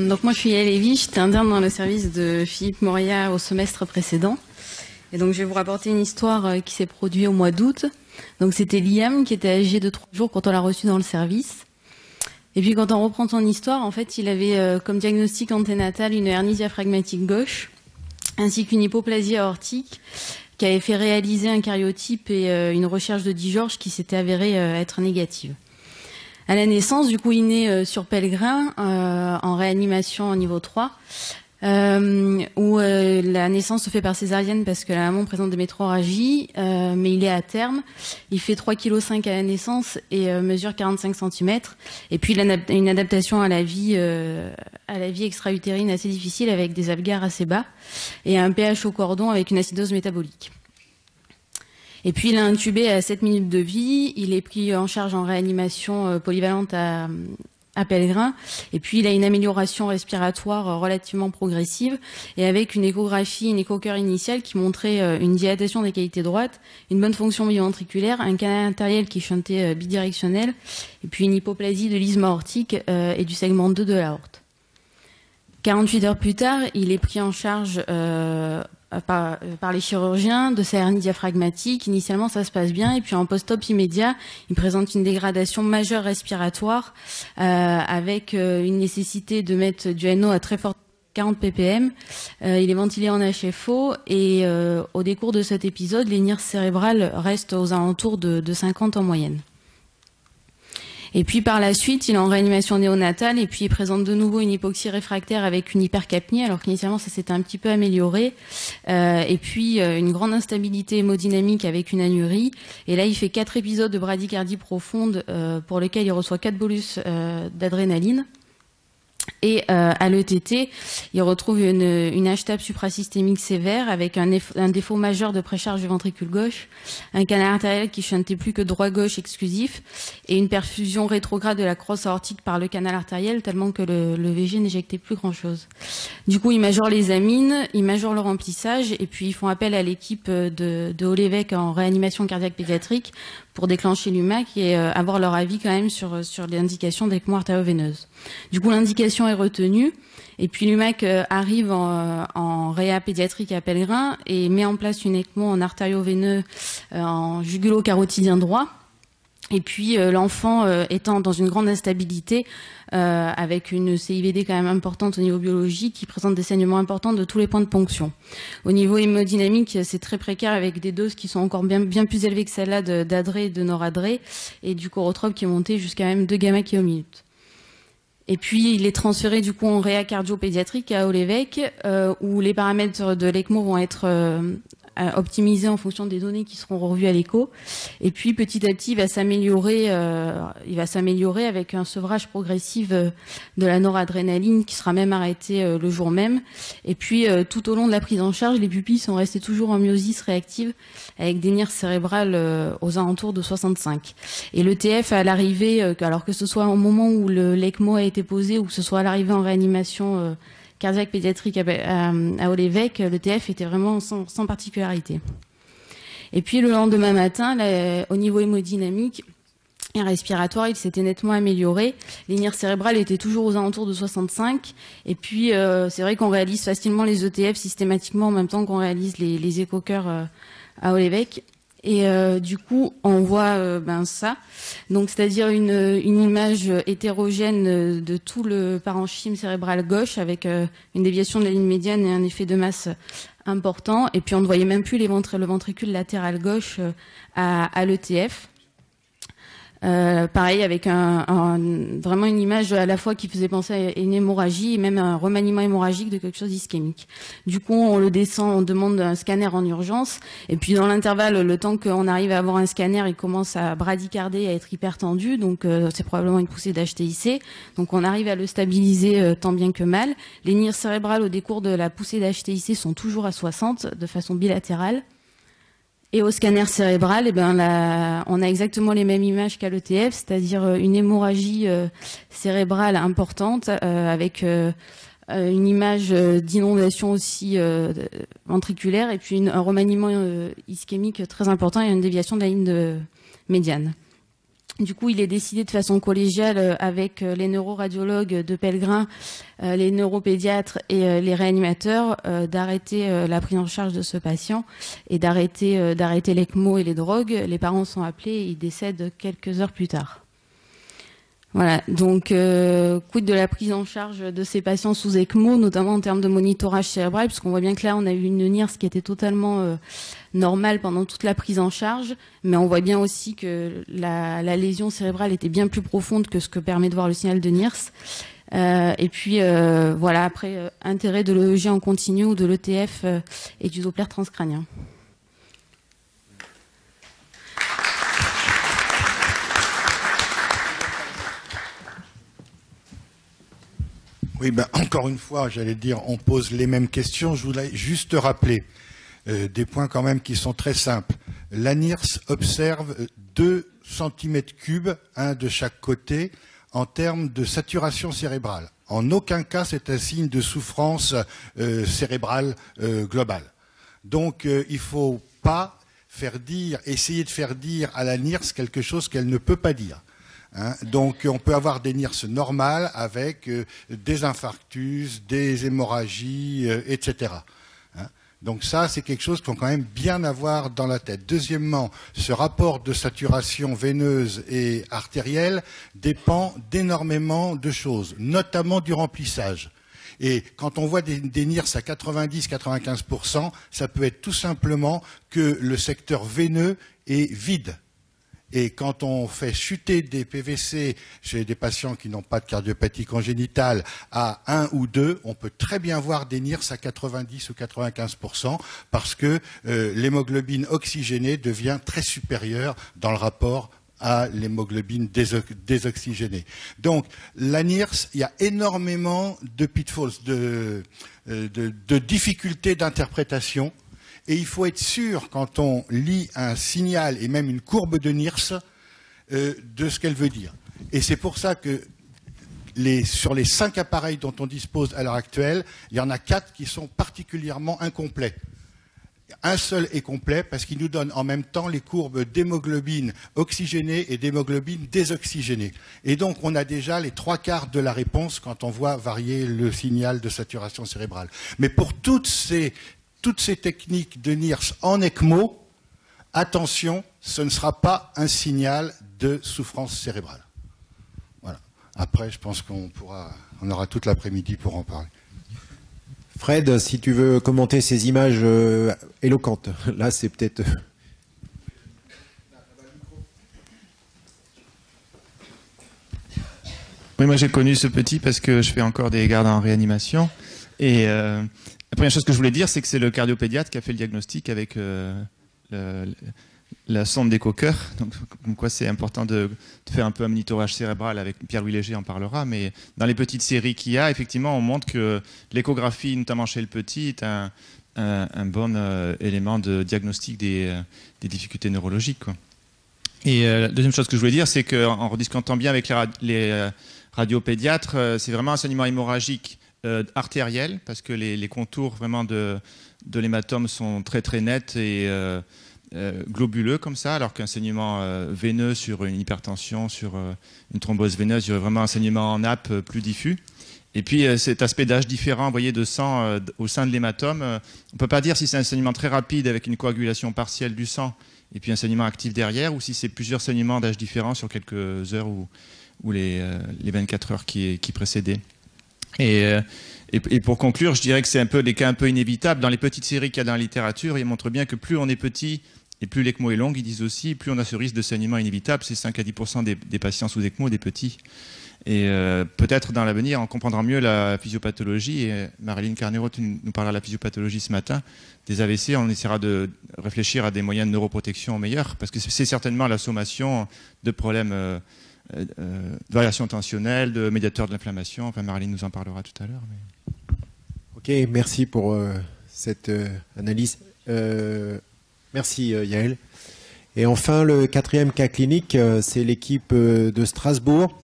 Donc moi je suis Yael Lévy, j'étais interne dans le service de Philippe Moria au semestre précédent. Et donc je vais vous rapporter une histoire qui s'est produite au mois d'août. Donc c'était Liam qui était âgé de 3 jours quand on l'a reçu dans le service. Et puis quand on reprend son histoire, en fait il avait comme diagnostic anténatal une hernie diaphragmatique gauche, ainsi qu'une hypoplasie aortique, qui avait fait réaliser un cariotype et une recherche de Dijorge qui s'était avérée être négative. À la naissance, du coup, il naît sur Pellegrin, en réanimation au niveau 3, où la naissance se fait par césarienne parce que la maman présente des métrorragies, mais il est à terme. Il fait 3,5 kg à la naissance et mesure 45 cm. Et puis, il a une adaptation à la vie extra-utérine assez difficile avec des Apgars assez bas et un pH au cordon avec une acidose métabolique. Et puis il est intubé à 7 minutes de vie, il est pris en charge en réanimation polyvalente à Pellegrin, et puis il a une amélioration respiratoire relativement progressive, et avec une échographie, une écho-cœur initiale qui montrait une dilatation des cavités droites, une bonne fonction biventriculaire, un canal artériel qui chantait bidirectionnel, et puis une hypoplasie de l'isthme aortique et du segment 2 de l'aorte. 48 heures plus tard, il est pris en charge par les chirurgiens de sa hernie diaphragmatique. Initialement, ça se passe bien. Et puis, en post-op immédiat, il présente une dégradation majeure respiratoire avec une nécessité de mettre du NO à très forte 40 ppm. Il est ventilé en HFO et au décours de cet épisode, les NIRS cérébrales restent aux alentours de 50 en moyenne. Et puis par la suite, il est en réanimation néonatale et puis il présente de nouveau une hypoxie réfractaire avec une hypercapnie, alors qu'initialement ça s'était un petit peu amélioré. Et puis une grande instabilité hémodynamique avec une anurie. Et là, il fait 4 épisodes de bradycardie profonde pour lesquels il reçoit 4 bolus d'adrénaline. Et à l'ETT, il retrouve une HTAP suprasystémique sévère avec un défaut majeur de précharge du ventricule gauche, un canal artériel qui chantait plus que droit-gauche exclusif et une perfusion rétrograde de la crosse aortique par le canal artériel tellement que le VG n'éjectait plus grand-chose. Du coup, ils majorent les amines, ils majorent le remplissage et puis ils font appel à l'équipe de Haut-l'Évêque en réanimation cardiaque pédiatrique pour déclencher l'UMAC et avoir leur avis quand même sur les indications d'ECMO artério-veineuse. Du coup, l'indication est retenue et puis l'UMAC arrive en réa pédiatrique à Pellegrin et met en place une ECMO en artério-veineux en jugulo-carotidien droit. Et puis l'enfant étant dans une grande instabilité, avec une CIVD quand même importante au niveau biologique, qui présente des saignements importants de tous les points de ponction. Au niveau hémodynamique, c'est très précaire avec des doses qui sont encore bien plus élevées que celles-là d'adré et de noradré, et du chorotrope qui est monté jusqu'à même 2 gamma kg minute. Et puis il est transféré du coup en réa cardio-pédiatrique à Haut-l'Évêque, où les paramètres de l'ECMO vont être optimisé en fonction des données qui seront revues à l'écho. Et puis petit à petit, il va s'améliorer avec un sevrage progressif de la noradrénaline qui sera même arrêté le jour même. Et puis tout au long de la prise en charge, les pupilles sont restées toujours en myosis réactive avec des NIRS cérébrales aux alentours de 65. Et l'ETF à l'arrivée, alors que ce soit au moment où l'ECMO a été posé ou que ce soit à l'arrivée en réanimation cardiaque pédiatrique à Haut-l'Évêque, l'ETF était vraiment sans particularité. Et puis le lendemain matin, là, au niveau hémodynamique et respiratoire, il s'était nettement amélioré. Les NIRS cérébrales étaient toujours aux alentours de 65. Et puis c'est vrai qu'on réalise facilement les ETF systématiquement en même temps qu'on réalise les écho-cœurs à Haut-l'Évêque. Et du coup, on voit ça, donc c'est-à-dire une image hétérogène de tout le parenchyme cérébral gauche avec une déviation de la ligne médiane et un effet de masse important. Et puis on ne voyait même plus le ventricule latéral gauche à l'ETF. Pareil avec vraiment une image à la fois qui faisait penser à une hémorragie et même un remaniement hémorragique de quelque chose d'ischémique. Du coup, on le descend, on demande un scanner en urgence et puis dans l'intervalle, le temps qu'on arrive à avoir un scanner, il commence à bradycarder, à être hypertendu, donc c'est probablement une poussée d'HTIC. Donc on arrive à le stabiliser tant bien que mal. Les NIRS cérébrales au décours de la poussée d'HTIC sont toujours à 60 de façon bilatérale. Et au scanner cérébral, on a exactement les mêmes images qu'à l'ETF, c'est-à-dire une hémorragie cérébrale importante avec une image d'inondation aussi ventriculaire et puis un remaniement ischémique très important et une déviation de la ligne médiane. Du coup, il est décidé de façon collégiale avec les neuroradiologues de Pellegrin, les neuropédiatres et les réanimateurs d'arrêter la prise en charge de ce patient et d'arrêter l'ECMO et les drogues. Les parents sont appelés et ils décèdent quelques heures plus tard. Voilà, donc quid de la prise en charge de ces patients sous ECMO, notamment en termes de monitorage cérébral, puisqu'on voit bien que là, on a eu une NIRS qui était totalement normale pendant toute la prise en charge, mais on voit bien aussi que la lésion cérébrale était bien plus profonde que ce que permet de voir le signal de NIRS. Et puis, voilà, après, intérêt de l'EEG en continu ou de l'ETF et du Doppler transcrânien. Oui, ben, encore une fois, j'allais dire, on pose les mêmes questions. Je voulais juste rappeler des points quand même qui sont très simples. La NIRS observe 2 cm3, un de chaque côté, en termes de saturation cérébrale. En aucun cas, c'est un signe de souffrance cérébrale globale. Donc, il ne faut pas essayer de faire dire à la NIRS quelque chose qu'elle ne peut pas dire. Hein, donc on peut avoir des NIRS normales avec des infarctus, des hémorragies, etc. Hein, donc ça, c'est quelque chose qu'il faut quand même bien avoir dans la tête. Deuxièmement, ce rapport de saturation veineuse et artérielle dépend d'énormément de choses, notamment du remplissage. Et quand on voit des NIRS à 90-95%, ça peut être tout simplement que le secteur veineux est vide. Et quand on fait chuter des PVC chez des patients qui n'ont pas de cardiopathie congénitale à 1 ou 2, on peut très bien voir des NIRS à 90 ou 95% parce que l'hémoglobine oxygénée devient très supérieure dans le rapport à l'hémoglobine désoxygénée. Donc, la NIRS, il y a énormément de pitfalls, de difficultés d'interprétation. Et il faut être sûr, quand on lit un signal et même une courbe de NIRS, de ce qu'elle veut dire. Et c'est pour ça que sur les 5 appareils dont on dispose à l'heure actuelle, il y en a 4 qui sont particulièrement incomplets. Un seul est complet parce qu'il nous donne en même temps les courbes d'hémoglobine oxygénée et d'hémoglobine désoxygénée. Et donc on a déjà les 3/4 de la réponse quand on voit varier le signal de saturation cérébrale. Mais pour toutes ces techniques de NIRS en ECMO, attention, ce ne sera pas un signal de souffrance cérébrale. Voilà. Après, je pense qu'on aura toute l'après-midi pour en parler. Fred, si tu veux commenter ces images éloquentes, là c'est peut-être... Oui, moi j'ai connu ce petit parce que je fais encore des gardes en réanimation. Et la première chose que je voulais dire, c'est que c'est le cardiopédiatre qui a fait le diagnostic avec la sonde d'écho-cœur. Donc, comme quoi c'est important de faire un peu un monitorage cérébral. Avec Pierre-Louis Léger en parlera. Mais dans les petites séries qu'il y a, effectivement, on montre que l'échographie, notamment chez le petit, est un bon élément de diagnostic des difficultés neurologiques, quoi. Et la deuxième chose que je voulais dire, c'est qu'en rediscutant bien avec les radiopédiatres, c'est vraiment un saignement hémorragique artériel, parce que les contours vraiment de l'hématome sont très très nets et globuleux comme ça, alors qu'un saignement veineux sur une hypertension, sur une thrombose veineuse, il y aurait vraiment un saignement en nappe plus diffus. Et puis cet aspect d'âge différent, vous voyez, de sang au sein de l'hématome, on ne peut pas dire si c'est un saignement très rapide avec une coagulation partielle du sang et puis un saignement actif derrière, ou si c'est plusieurs saignements d'âge différents sur quelques heures ou les 24 heures qui précédaient. Et pour conclure, je dirais que c'est un peu des cas un peu inévitables. Dans les petites séries qu'il y a dans la littérature, ils montrent bien que plus on est petit et plus l'ECMO est longue, ils disent aussi, plus on a ce risque de saignement inévitable. C'est 5 à 10% des patients sous ECMO, des petits. Et peut-être dans l'avenir, on comprendra mieux la physiopathologie. Et Marilyn Carnero nous parlera de la physiopathologie ce matin. Des AVC, on essaiera de réfléchir à des moyens de neuroprotection meilleurs, parce que c'est certainement la sommation de problèmes de variation tensionnelle, de médiateurs de l'inflammation. Enfin, Marilyn nous en parlera tout à l'heure. Mais... Ok, merci pour cette analyse. Merci Yael. Et enfin, le 4e cas clinique, c'est l'équipe de Strasbourg.